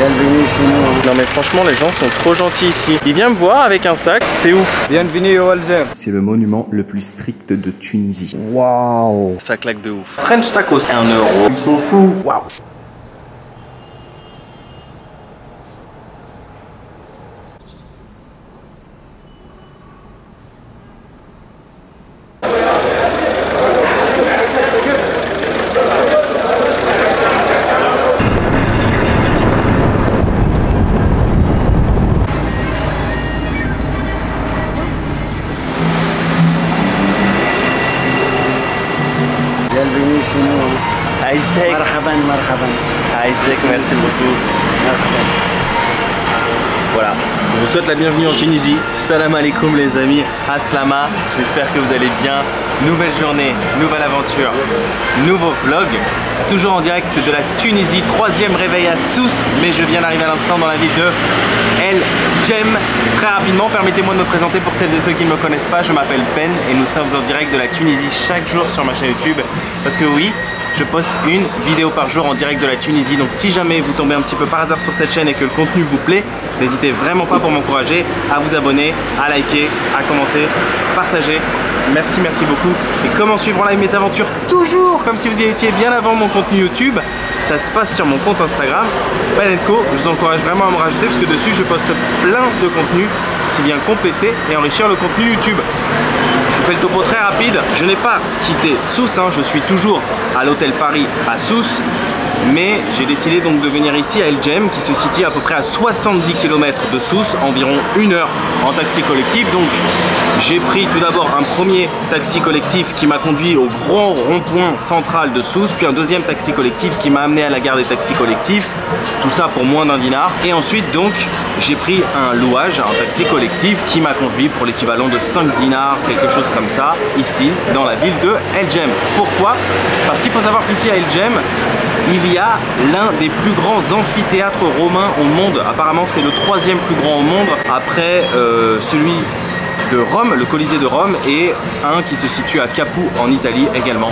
Bienvenue chez nous. Non mais franchement les gens sont trop gentils ici. Il vient me voir avec un sac, c'est ouf. Bienvenue au Alger. C'est le monument le plus strict de Tunisie. Waouh, ça claque de ouf. French tacos, 1 euro. Ils sont fous. Waouh. Bienvenue chez nous. Aïchek. Marhaban, marhaban. Aïchek, merci beaucoup. Marhaban. Voilà, on vous souhaite la bienvenue en Tunisie. Salam alaikum les amis, Aslama, j'espère que vous allez bien. Nouvelle journée, nouvelle aventure, nouveau vlog. Toujours en direct de la Tunisie, 3e réveil à Sousse. Mais je viens d'arriver à l'instant dans la ville de El Jem. Très rapidement, permettez-moi de me présenter pour celles et ceux qui ne me connaissent pas. Je m'appelle Ben et nous sommes en direct de la Tunisie chaque jour sur ma chaîne YouTube. Parce que oui, je poste une vidéo par jour en direct de la Tunisie. Donc si jamais vous tombez un petit peu par hasard sur cette chaîne et que le contenu vous plaît, n'hésitez vraiment pas pour m'encourager à vous abonner, à liker, à commenter, partager. Merci, merci beaucoup. Et comment suivre en live mes aventures, toujours comme si vous y étiez bien avant mon contenu YouTube, ça se passe sur mon compte Instagram, Ben & Co. Je vous encourage vraiment à me rajouter parce que dessus je poste plein de contenu qui vient compléter et enrichir le contenu YouTube. Je vous fais le topo très rapide. Je n'ai pas quitté Sousse, hein. Je suis toujours à l'hôtel Paris à Sousse. Mais j'ai décidé donc de venir ici à El Jem qui se situe à peu près à 70 km de Sousse, environ 1 heure en taxi collectif. Donc j'ai pris tout d'abord un premier taxi collectif qui m'a conduit au grand rond-point central de Sousse, puis un deuxième taxi collectif qui m'a amené à la gare des taxis collectifs, tout ça pour moins d'1 dinar. Et ensuite donc j'ai pris un louage, un taxi collectif qui m'a conduit pour l'équivalent de 5 dinars, quelque chose comme ça, ici dans la ville de El Jem. Pourquoi? Parce qu'il faut savoir qu'ici à El Jem, il y a l'un des plus grands amphithéâtres romains au monde. Apparemment c'est le 3e plus grand au monde après celui de Rome, le Colisée de Rome, et un qui se situe à Capoue en Italie également.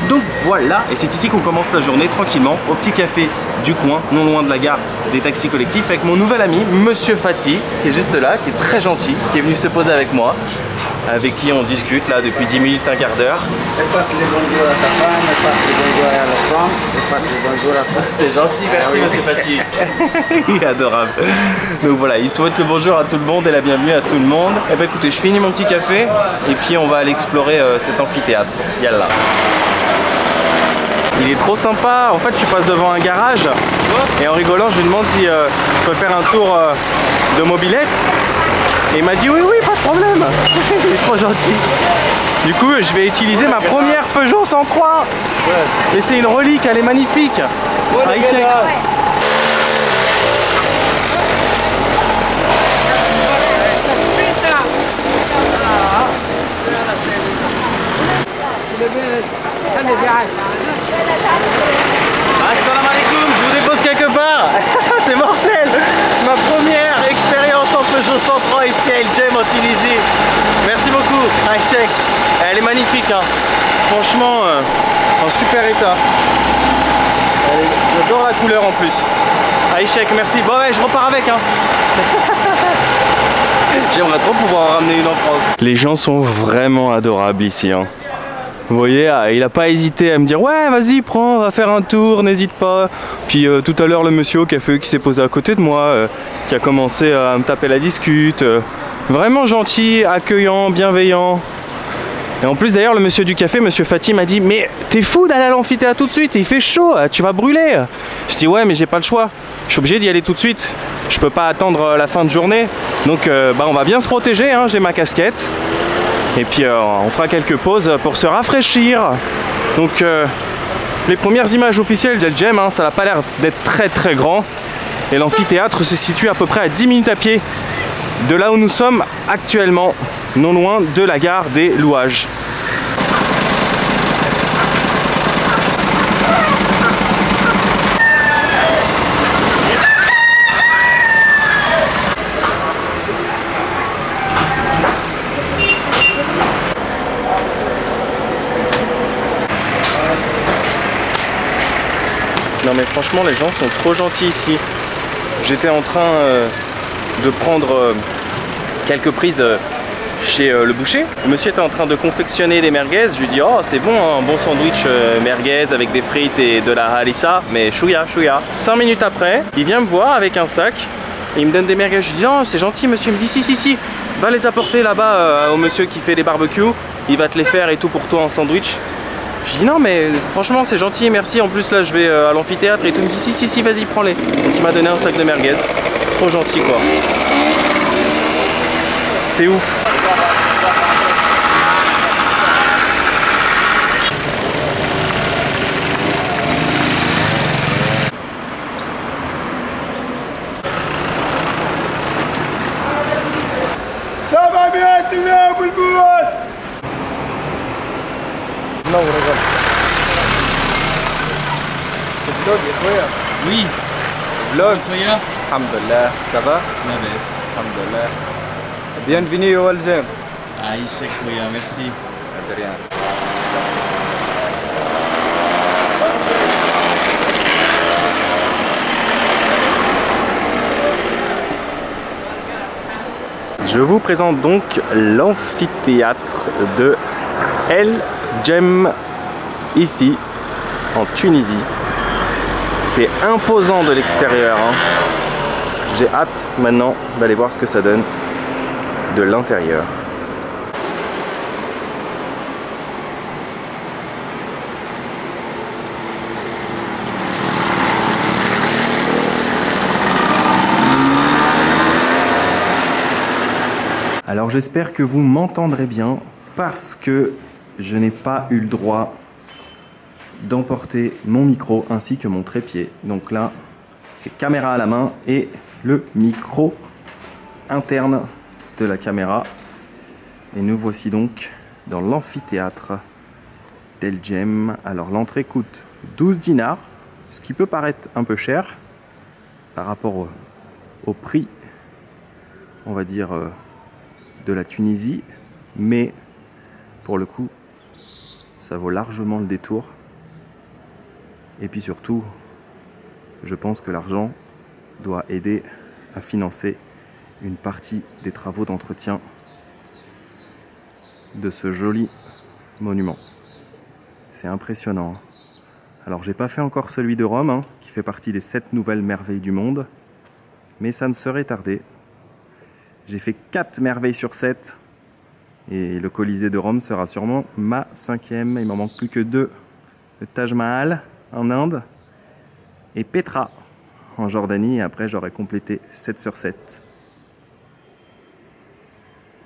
Donc voilà, et c'est ici qu'on commence la journée tranquillement au petit café du coin, non loin de la gare des taxis collectifs, avec mon nouvel ami Monsieur Fatih, qui est juste là, qui est très gentil, qui est venu se poser avec moi, avec qui on discute là depuis 10 minutes, un quart d'heure. Elle passe les bonjours à ta femme, elle passe les bonjours à la France, elle passe les bonjours à toi. C'est gentil, merci Monsieur Fatih. Il est adorable. Donc voilà, il souhaite le bonjour à tout le monde et la bienvenue à tout le monde. Et ben écoutez, je finis mon petit café et puis on va aller explorer cet amphithéâtre. Yallah. Il est trop sympa. En fait, tu passes devant un garage et en rigolant, je lui demande si je peux faire un tour de mobilette. Et il m'a dit oui, oui, pas de problème. Il est trop gentil. Du coup, je vais utiliser ma première Peugeot 103. Et c'est une relique, elle est magnifique. Aïchek. Assalamu alaikum, je vous dépose quelque part. C'est mortel. Ma première expérience en Peugeot 103 ici à El Jem en Tunisie. Merci beaucoup, Aïchek. Elle est magnifique, hein. Franchement, en super état. J'adore la couleur en plus. Aïchek, merci. Bon ouais, je repars avec, hein. J'aimerais trop pouvoir en ramener une en France. Les gens sont vraiment adorables ici, hein. Vous voyez, il n'a pas hésité à me dire ouais vas-y prends, on va faire un tour, n'hésite pas. Puis tout à l'heure le monsieur au café qui s'est posé à côté de moi, qui a commencé à me taper la discute. Vraiment gentil, accueillant, bienveillant. Et en plus d'ailleurs le monsieur du café, monsieur Fatih m'a dit mais t'es fou d'aller à l'amphithéâtre tout de suite, il fait chaud, tu vas brûler. Je dis ouais mais j'ai pas le choix, je suis obligé d'y aller tout de suite. Je peux pas attendre la fin de journée. Donc bah, on va bien se protéger, hein. J'ai ma casquette. Et puis on fera quelques pauses pour se rafraîchir. Donc les premières images officielles d'El Jem, hein, ça n'a pas l'air d'être très très grand. Et l'amphithéâtre se situe à peu près à 10 minutes à pied de là où nous sommes actuellement, non loin de la gare des Louages. Non mais franchement les gens sont trop gentils ici. J'étais en train de prendre quelques prises chez le boucher. Le monsieur était en train de confectionner des merguez. Je lui dis oh c'est bon, un bon sandwich merguez avec des frites et de la harissa, mais chouïa, chouïa. 5 minutes après, il vient me voir avec un sac et il me donne des merguez. Je lui dis non c'est gentil monsieur. Il me dit si, va les apporter là-bas au monsieur qui fait les barbecues. Il va te les faire et tout pour toi en sandwich. Je dis non mais franchement c'est gentil, merci. En plus là je vais à l'amphithéâtre et tout. Il me dit si vas-y prends-les. Donc il m'a donné un sac de merguez. Trop gentil quoi. C'est ouf. Ça va bien, tu viens, Boulbouz? Non, regarde. C'est vlog, Oui. vlog. Alhamdulillah, ça va? Nabes. Alhamdulillah. Bienvenue au Algem. Aïchek, merci. De rien. Je vous présente donc l'amphithéâtre de El Jem, ici, en Tunisie. C'est imposant de l'extérieur. Hein. J'ai hâte maintenant d'aller voir ce que ça donne de l'intérieur. Alors j'espère que vous m'entendrez bien parce que je n'ai pas eu le droit d'emporter mon micro ainsi que mon trépied. Donc là, c'est caméra à la main et le micro interne de la caméra. Et nous voici donc dans l'amphithéâtre d'El Jem. Alors l'entrée coûte 12 dinars, ce qui peut paraître un peu cher par rapport au prix, on va dire, de la Tunisie, mais pour le coup ça vaut largement le détour. Et puis surtout je pense que l'argent doit aider à financer une partie des travaux d'entretien de ce joli monument. C'est impressionnant. Alors j'ai pas fait encore celui de Rome hein, qui fait partie des 7 nouvelles merveilles du monde, mais ça ne serait tardé. J'ai fait 4 merveilles sur 7 et le Colisée de Rome sera sûrement ma 5e. Il m'en manque plus que 2. Le Taj Mahal en Inde et Petra en Jordanie. Et après j'aurai complété 7 sur 7.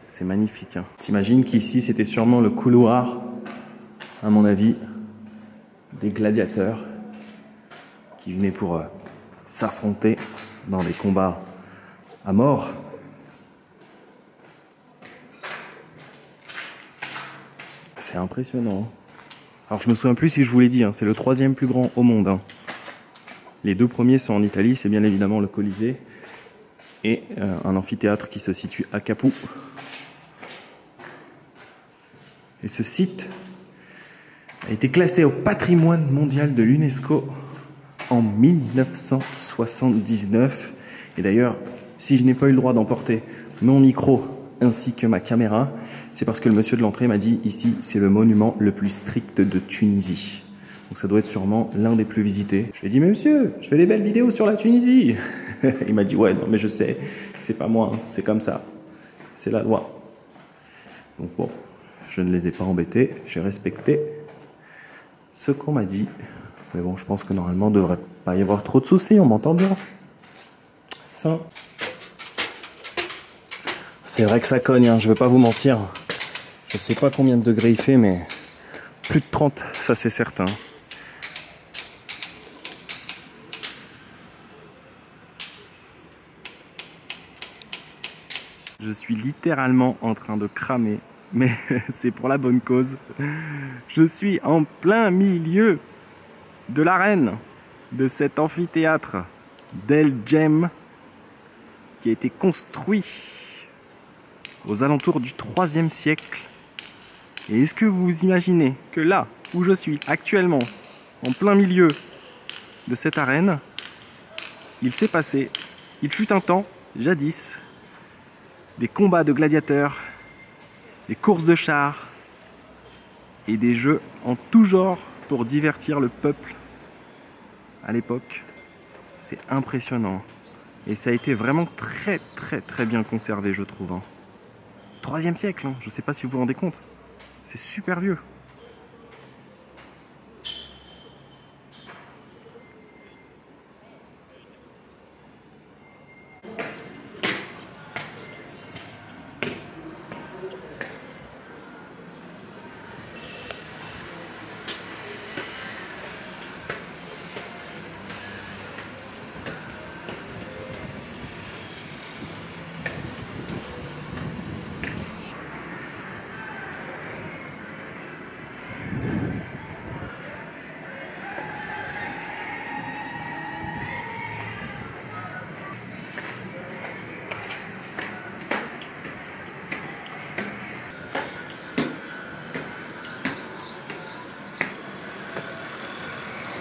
C'est magnifique. Hein. T'imagines qu'ici c'était sûrement le couloir, à mon avis, des gladiateurs qui venaient pour s'affronter dans des combats à mort. C'est impressionnant. Alors je me souviens plus si je vous l'ai dit, hein, c'est le 3e plus grand au monde. Hein. Les 2 premiers sont en Italie, c'est bien évidemment le Colisée et un amphithéâtre qui se situe à Capoue. Et ce site a été classé au patrimoine mondial de l'UNESCO en 1979. Et d'ailleurs, si je n'ai pas eu le droit d'emporter mon micro ainsi que ma caméra, c'est parce que le monsieur de l'entrée m'a dit ici c'est le monument le plus strict de Tunisie. Donc ça doit être sûrement l'un des plus visités. Je lui ai dit mais monsieur, je fais des belles vidéos sur la Tunisie. Il m'a dit ouais non mais je sais, c'est pas moi, hein, c'est comme ça, c'est la loi. Donc bon, je ne les ai pas embêtés, j'ai respecté ce qu'on m'a dit. Mais bon, je pense que normalement il ne devrait pas y avoir trop de soucis, on m'entend bien. Fin. C'est vrai que ça cogne, hein, je vais pas vous mentir. Je sais pas combien de degrés il fait, mais plus de 30, ça c'est certain. Je suis littéralement en train de cramer, mais c'est pour la bonne cause. Je suis en plein milieu de l'arène de cet amphithéâtre d'El Jem qui a été construit aux alentours du 3e siècle. Et est-ce que vous vous imaginez que là où je suis actuellement, en plein milieu de cette arène, il s'est passé Il fut un temps, jadis, des combats de gladiateurs, des courses de chars et des jeux en tout genre pour divertir le peuple à l'époque. C'est impressionnant. Et ça a été vraiment très bien conservé, je trouve. 3e siècle, hein. Je ne sais pas si vous vous rendez compte. C'est super vieux.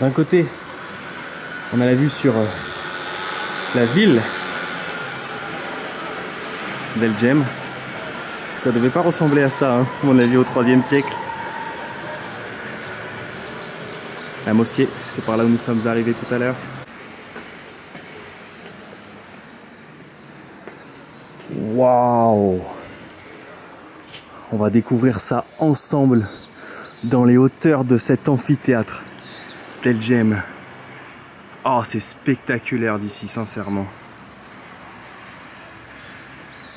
D'un côté, on a la vue sur la ville d'El-Jem. Ça devait pas ressembler à ça, hein, à mon avis, au 3e siècle. La mosquée, c'est par là où nous sommes arrivés tout à l'heure. Waouh! On va découvrir ça ensemble dans les hauteurs de cet amphithéâtre d'El-Jem. Oh, c'est spectaculaire d'ici, sincèrement.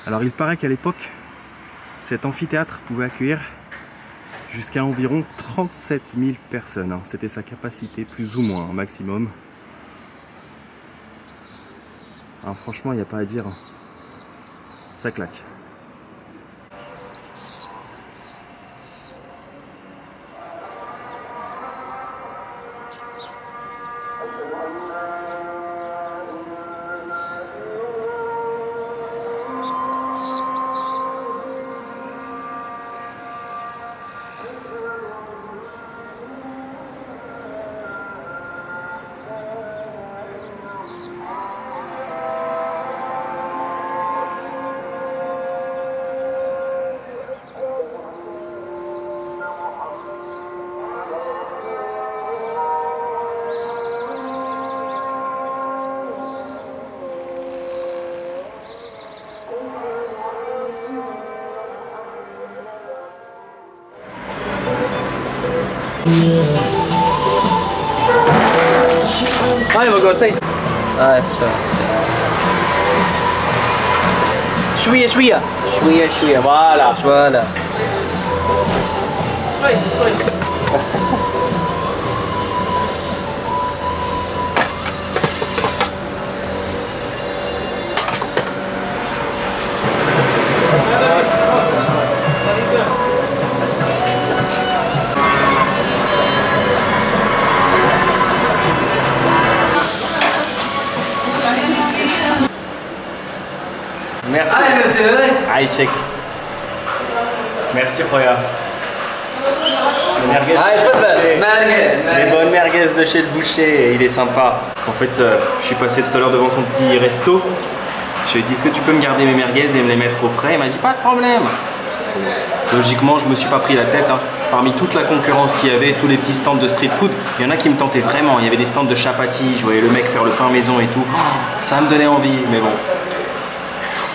Alors, il paraît qu'à l'époque, cet amphithéâtre pouvait accueillir jusqu'à environ 37 000 personnes. Hein. C'était sa capacité, plus ou moins, maximum. Alors, franchement, il n'y a pas à dire. Ça claque. هاي بقول شوية شوية شوية شوية فوالا فوالا Merci. Aïchek. Merci Roya. Les bonnes merguez de chez le boucher, il est sympa. En fait, je suis passé tout à l'heure devant son petit resto. Je lui ai dit, est-ce que tu peux me garder mes merguez et me les mettre au frais? Il m'a dit, pas de problème. Logiquement, je me suis pas pris la tête. Hein. Parmi toute la concurrence qu'il y avait, tous les petits stands de street food, il y en a qui me tentaient vraiment. Il y avait des stands de chapati, je voyais le mec faire le pain maison et tout. Oh, ça me donnait envie, mais bon.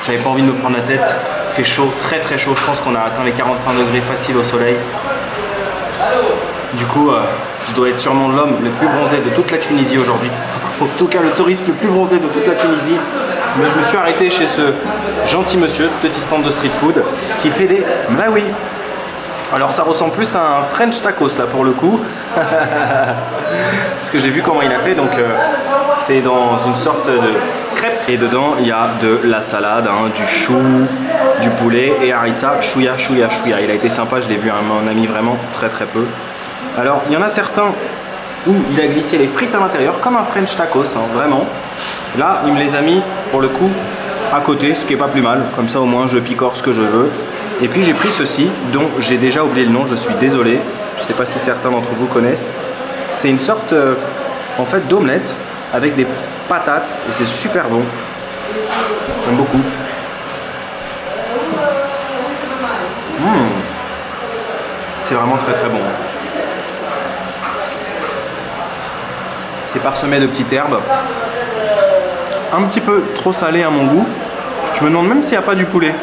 J'avais pas envie de me prendre la tête. Il fait chaud, très chaud. Je pense qu'on a atteint les 45 degrés facile au soleil. Du coup, je dois être sûrement l'homme le plus bronzé de toute la Tunisie aujourd'hui. En tout cas, le touriste le plus bronzé de toute la Tunisie. Mais je me suis arrêté chez ce gentil monsieur, petit stand de street food, qui fait des mlaoui. Alors ça ressemble plus à un French tacos là pour le coup. Parce que j'ai vu comment il a fait, donc c'est dans une sorte de crêpe. Et dedans il y a de la salade, hein, du chou, du poulet et harissa, chouïa. Il a été sympa, je l'ai vu à mon ami vraiment très peu. Alors il y en a certains où il a glissé les frites à l'intérieur comme un French tacos, hein, vraiment. Là il me les a mis pour le coup à côté, ce qui est pas plus mal, comme ça au moins je picore ce que je veux. Et puis j'ai pris ceci, dont j'ai déjà oublié le nom, je suis désolé, je sais pas si certains d'entre vous connaissent. C'est une sorte en fait d'omelette avec des patates et c'est super bon. J'aime beaucoup. C'est vraiment très très bon. C'est parsemé de petites herbes. Un petit peu trop salé à mon goût. Je me demande même s'il n'y a pas du poulet.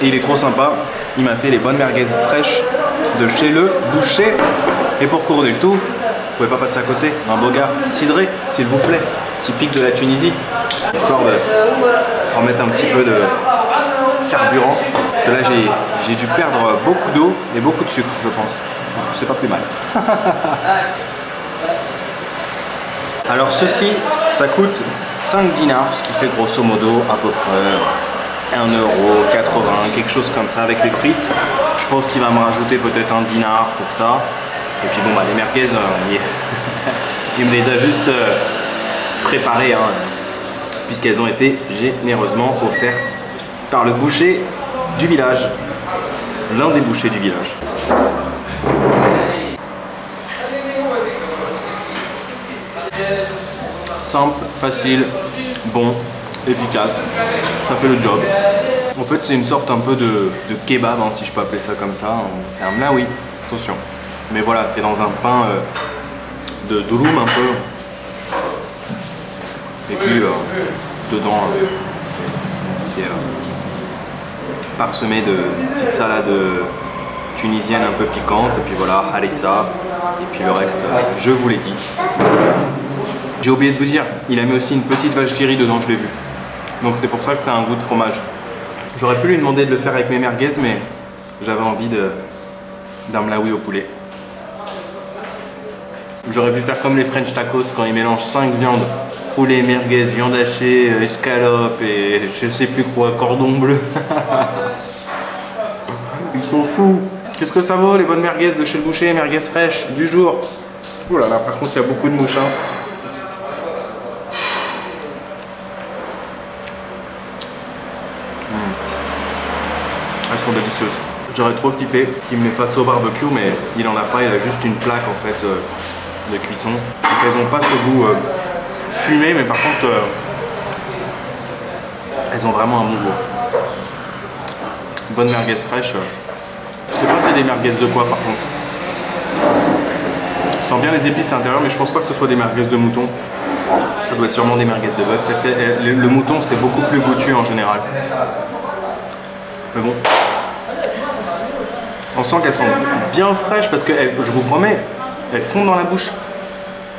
Et il est trop sympa. Il m'a fait les bonnes merguez fraîches de chez le boucher. Et pour couronner le tout, vous pouvez pas passer à côté d'un boga cidré, s'il vous plaît. Typique de la Tunisie. Histoire de remettre un petit peu de carburant. Parce que là, j'ai dû perdre beaucoup d'eau et beaucoup de sucre, je pense. C'est pas plus mal. Alors ceci, ça coûte 5 dinars, ce qui fait grosso modo à peu près 1,80 €, quelque chose comme ça avec les frites. Je pense qu'il va me rajouter peut-être 1 dinar pour ça. Et puis bon, bah, les merguez, il me les a juste préparées, hein, puisqu'elles ont été généreusement offertes par le boucher du village, l'un des bouchers du village. Simple, facile, bon, efficace, ça fait le job. En fait, c'est une sorte un peu de kebab, hein, si je peux appeler ça comme ça. C'est un mlaoui, attention. Mais voilà, c'est dans un pain de durum un peu. Et puis dedans, c'est parsemé de petites salades tunisiennes un peu piquantes. Et puis voilà, harissa. Et puis le reste, je vous l'ai dit. J'ai oublié de vous dire, il a mis aussi une petite vache qui rit dedans, je l'ai vu. Donc c'est pour ça que ça a un goût de fromage. J'aurais pu lui demander de le faire avec mes merguez, mais j'avais envie d'un mlaoui au poulet. J'aurais pu faire comme les French tacos quand ils mélangent 5 viandes. Poulet, merguez, viande hachée, escalope et je sais plus quoi, cordon bleu. Ils sont fous. Qu'est-ce que ça vaut les bonnes merguez de chez le boucher, merguez fraîches du jour. Ouh là là, par contre il y a beaucoup de mouches. Hein. Elles sont délicieuses. J'aurais trop kiffé qu'il me les fasse au barbecue, mais il en a pas, il a juste une plaque en fait de cuisson. Donc elles n'ont pas ce goût fumé, mais par contre elles ont vraiment un bon goût. Bonne merguez fraîche. Je sais pas c'est des merguez de quoi par contre. Je sens bien les épices à l'intérieur, mais je pense pas que ce soit des merguez de mouton. Ça doit être sûrement des merguez de bœuf. Le mouton c'est beaucoup plus goûtu en général. Mais bon, on sent qu'elles sont bien fraîches parce que je vous promets, elles fondent dans la bouche.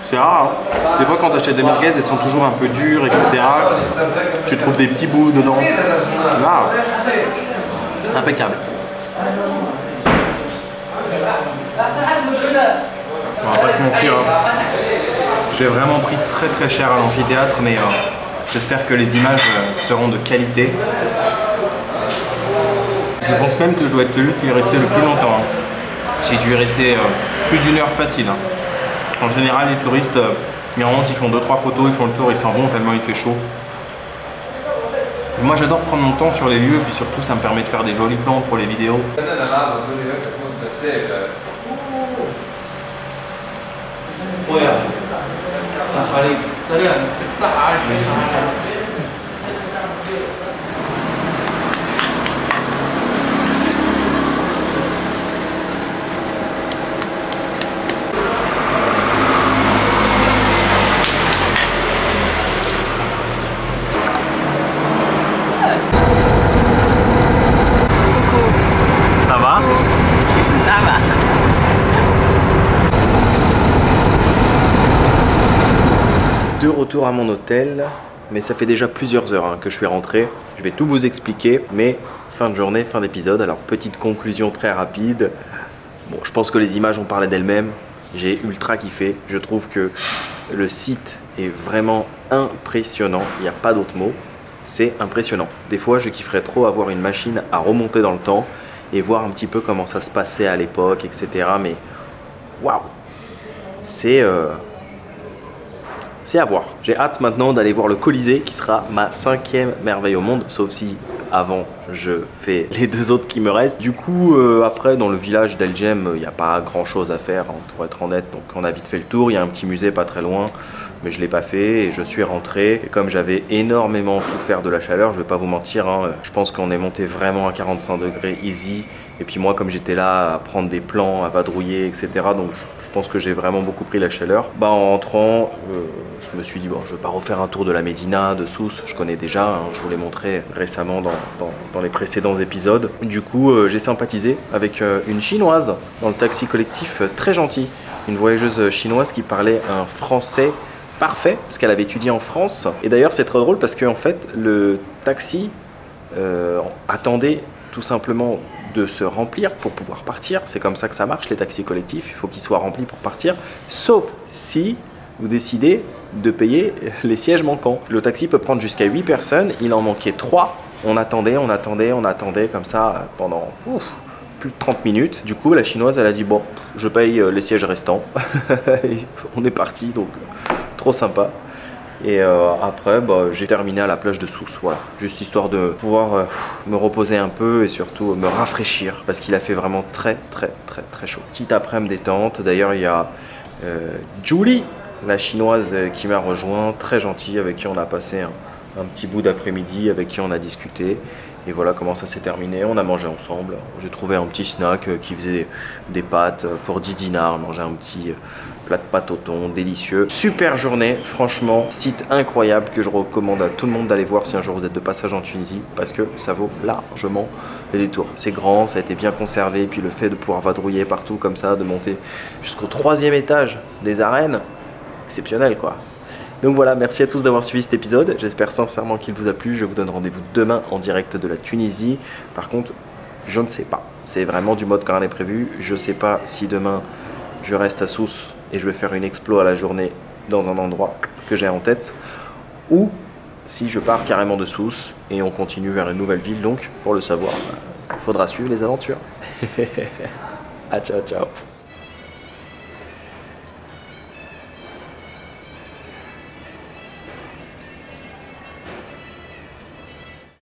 C'est rare. Hein. Des fois quand tu achètes des merguez, elles sont toujours un peu dures, etc. Tu trouves des petits bouts dedans. Là, impeccable. On va pas se mentir. Hein. J'ai vraiment pris très très cher à l'amphithéâtre, mais j'espère que les images seront de qualité. Je pense même que je dois être celui qui est resté le plus longtemps. Hein. J'ai dû y rester plus d'1 heure facile. Hein. En général, les touristes, ils remontent, ils font 2-3 photos, ils font le tour, ils s'en vont tellement il fait chaud. Moi, j'adore prendre mon temps sur les lieux, et puis surtout, ça me permet de faire des jolis plans pour les vidéos. De retour à mon hôtel, mais ça fait déjà plusieurs heures que je suis rentré. Je vais tout vous expliquer, mais fin de journée, fin d'épisode. Alors petite conclusion très rapide. Bon, je pense que les images ont parlé d'elles-mêmes. J'ai ultra kiffé. Je trouve que le site est vraiment impressionnant. Il n'y a pas d'autre mot. C'est impressionnant. Des fois, je kifferais trop avoir une machine à remonter dans le temps et voir un petit peu comment ça se passait à l'époque, etc. Mais waouh, c'est à voir. J'ai hâte maintenant d'aller voir le Colisée qui sera ma 5e merveille au monde, sauf si avant je fais les 2 autres qui me restent. Du coup après dans le village d'El Jem il n'y a pas grand chose à faire hein, pour être honnête, donc on a vite fait le tour. Il y a un petit musée pas très loin, mais je l'ai pas fait et je suis rentré. Et comme j'avais énormément souffert de la chaleur, je vais pas vous mentir, hein, je pense qu'on est monté vraiment à 45 degrés easy. Et puis moi, comme j'étais là à prendre des plans, à vadrouiller, etc. Donc je pense que j'ai vraiment beaucoup pris la chaleur. Bah, en rentrant, je me suis dit, bon, je vais pas refaire un tour de la Médina, de Sousse, je connais déjà, hein, je vous l'ai montré récemment dans les précédents épisodes. Du coup, j'ai sympathisé avec une chinoise dans le taxi collectif, très gentille. Une voyageuse chinoise qui parlait un français parfait, parce qu'elle avait étudié en France. Et d'ailleurs, c'est très drôle parce qu'en fait, le taxi attendait tout simplement de se remplir pour pouvoir partir. C'est comme ça que ça marche, les taxis collectifs, il faut qu'ils soient remplis pour partir, sauf si vous décidez de payer les sièges manquants. Le taxi peut prendre jusqu'à 8 personnes, il en manquait 3. On attendait comme ça pendant plus de 30 minutes. Du coup, la chinoise, elle a dit, bon, je paye les sièges restants. Et on est parti, donc trop sympa. Et après, bah, j'ai terminé à la plage de Sousse, voilà. Juste histoire de pouvoir me reposer un peu et surtout me rafraîchir parce qu'il a fait vraiment très chaud. Petite après-midi détente. D'ailleurs, il y a Julie, la chinoise qui m'a rejoint, très gentille, avec qui on a passé un petit bout d'après-midi, avec qui on a discuté. Et voilà comment ça s'est terminé. On a mangé ensemble. J'ai trouvé un petit snack qui faisait des pâtes pour 10 dinars. Manger un petit plat de pâtes au thon, délicieux. Super journée, franchement. Site incroyable que je recommande à tout le monde d'aller voir si un jour vous êtes de passage en Tunisie. Parce que ça vaut largement le détour. C'est grand, ça a été bien conservé. Et puis le fait de pouvoir vadrouiller partout comme ça, de monter jusqu'au 3e étage des arènes, exceptionnel quoi. Donc voilà, merci à tous d'avoir suivi cet épisode. J'espère sincèrement qu'il vous a plu. Je vous donne rendez-vous demain en direct de la Tunisie. Par contre, je ne sais pas. C'est vraiment du mode quand rien n'est prévu. Je ne sais pas si demain je reste à Sousse et je vais faire une explo à la journée dans un endroit que j'ai en tête. Ou si je pars carrément de Sousse et on continue vers une nouvelle ville. Donc, pour le savoir, il faudra suivre les aventures. Ah, ciao, ciao.